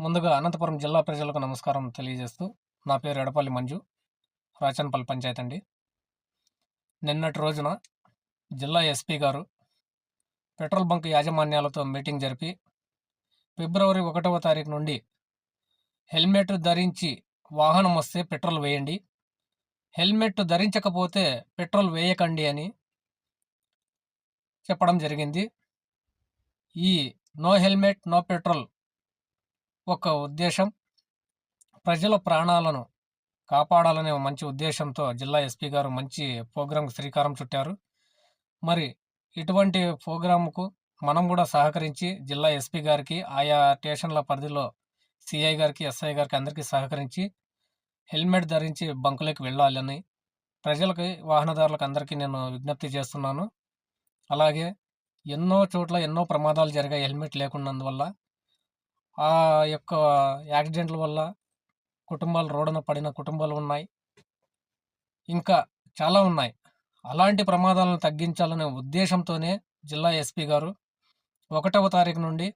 ముందుగా అనంతపురం జిల్లా ప్రజలకు నమస్కారం తెలియజేస్తూ, నా పేరు ఎడపల్లి మంజు, రాచనపల్లి పంచాయతీ అండి. నిన్నటి రోజున జిల్లా ఎస్పీ గారు పెట్రోల్ బంక్ యాజమాన్యాలతో మీటింగ్ జరిపి, ఫిబ్రవరి 1వ తారీఖు నుండి హెల్మెట్ ధరించి వాహనం వస్తే పెట్రోల్ వేయండి, హెల్మెట్ ధరించకపోతే పెట్రోల్ వేయకండి అని చెప్పడం జరిగింది. ఈ నో హెల్మెట్ నో పెట్రోల్ ఒక ఉద్దేశం, ప్రజల ప్రాణాలను కాపాడాలనే మంచి ఉద్దేశంతో జిల్లా ఎస్పీ గారు మంచి ప్రోగ్రాంకు శ్రీకారం చుట్టారు. మరి ఇటువంటి ప్రోగ్రాంకు మనం కూడా సహకరించి జిల్లా ఎస్పీ గారికి, ఆయా స్టేషన్ల పరిధిలో సిఐ గారికి, ఎస్ఐ గారికి అందరికీ సహకరించి హెల్మెట్ ధరించి బంకులోకి వెళ్ళాలని ప్రజలకి, వాహనదారులకు అందరికీ నేను విజ్ఞప్తి చేస్తున్నాను. అలాగే ఎన్నో చోట్ల ఎన్నో ప్రమాదాలు జరిగాయి హెల్మెట్ లేకున్నందువల్ల. ఆ యొక్క యాక్సిడెంట్ల వల్ల కుటుంబాలు రోడ్డున పడిన కుటుంబాలు ఉన్నాయి. ఇంకా చాలా ఉన్నాయి. అలాంటి ప్రమాదాలను తగ్గించాలనే ఉద్దేశంతోనే జిల్లా ఎస్పీ గారు 1వ తారీఖు నుండి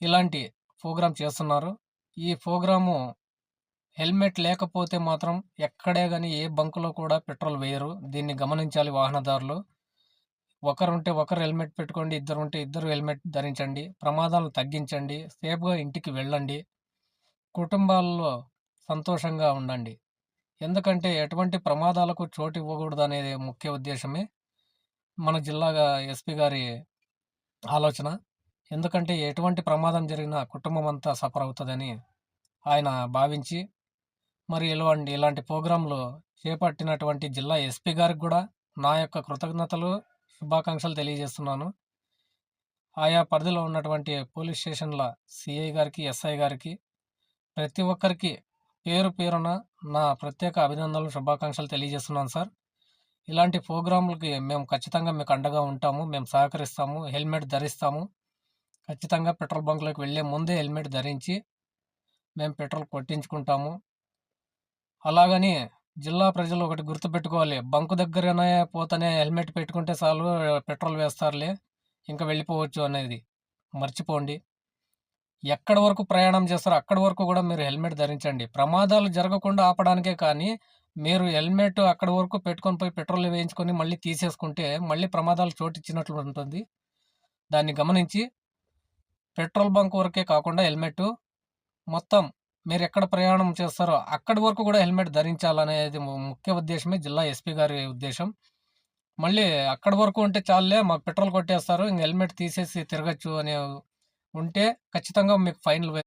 ఇలాంటి ప్రోగ్రాం చేస్తున్నారు. ఈ ప్రోగ్రాము హెల్మెట్ లేకపోతే మాత్రం ఎక్కడే గాని ఏ బంకులో కూడా పెట్రోల్ వేయరు. దీన్ని గమనించాలి వాహనదారులు. ఒకరుంటే ఒకరు హెల్మెట్ పెట్టుకోండి, ఇద్దరుంటే ఇద్దరు హెల్మెట్ ధరించండి. ప్రమాదాలను తగ్గించండి. సేఫ్‌గా ఇంటికి వెళ్ళండి. కుటుంబాల్లో సంతోషంగా ఉండండి. ఎందుకంటే ఎటువంటి ప్రమాదాలకు చోటు ఇవ్వకూడదనేది ముఖ్య ఉద్దేశమే మన జిల్లా ఎస్పీ గారి ఆలోచన. ఎందుకంటే ఎటువంటి ప్రమాదం జరిగినా కుటుంబం అంతా సఫర్ అవుతుందని ఆయన భావించి మరి ఇలాంటి ప్రోగ్రాంలు చేపట్టినటువంటి జిల్లా ఎస్పీ గారికి కూడా నా యొక్క కృతజ్ఞతలు, శుభాకాంక్షలు తెలియజేస్తున్నాను. ఆయా పరిధిలో ఉన్నటువంటి పోలీస్ స్టేషన్ల సిఐ గారికి, ఎస్ఐ గారికి, ప్రతి ఒక్కరికి పేరు పేరున నా ప్రత్యేక అభినందనలు, శుభాకాంక్షలు తెలియజేస్తున్నాను సార్. ఇలాంటి ప్రోగ్రాంలకి మేము ఖచ్చితంగా మీకు అండగా ఉంటాము. మేము సహకరిస్తాము. హెల్మెట్ ధరిస్తాము. ఖచ్చితంగా పెట్రోల్ బంక్‌లోకి వెళ్ళే ముందే హెల్మెట్ ధరించి మేము పెట్రోల్ కొట్టించుకుంటాము. అలాగని జిల్లా ప్రజలు ఒకటి గుర్తుపెట్టుకోవాలి. బంకు దగ్గరనే పోతేనే హెల్మెట్ పెట్టుకుంటే చాలు, పెట్రోల్ వేస్తారులే, ఇంకా వెళ్ళిపోవచ్చు అనేది మర్చిపోండి. ఎక్కడి వరకు ప్రయాణం చేస్తారో అక్కడి వరకు కూడా మీరు హెల్మెట్ ధరించండి. ప్రమాదాలు జరగకుండా ఆపడానికే కానీ, మీరు హెల్మెట్ అక్కడి వరకు పెట్టుకొని పోయి పెట్రోల్ వేయించుకొని మళ్ళీ తీసేసుకుంటే మళ్ళీ ప్రమాదాలు చోటిచ్చినట్లు ఉంటుంది. దాన్ని గమనించి పెట్రోల్ బంక్ వరకే కాకుండా హెల్మెట్ మొత్తం మీరెక్కడ ప్రయాణం చేస్తారో అక్కడి వరకు కూడా హెల్మెట్ ధరించాలనేది ముఖ్య ఉద్దేశమే జిల్లా ఎస్పీ గారి ఉద్దేశం. మళ్ళీ అక్కడి వరకు ఉంటే చాలులే, మాకు పెట్రోల్ కొట్టేస్తారు, ఇంక హెల్మెట్ తీసేసి తిరగచ్చు అనే ఉంటే ఖచ్చితంగా మీకు ఫైన్‌లు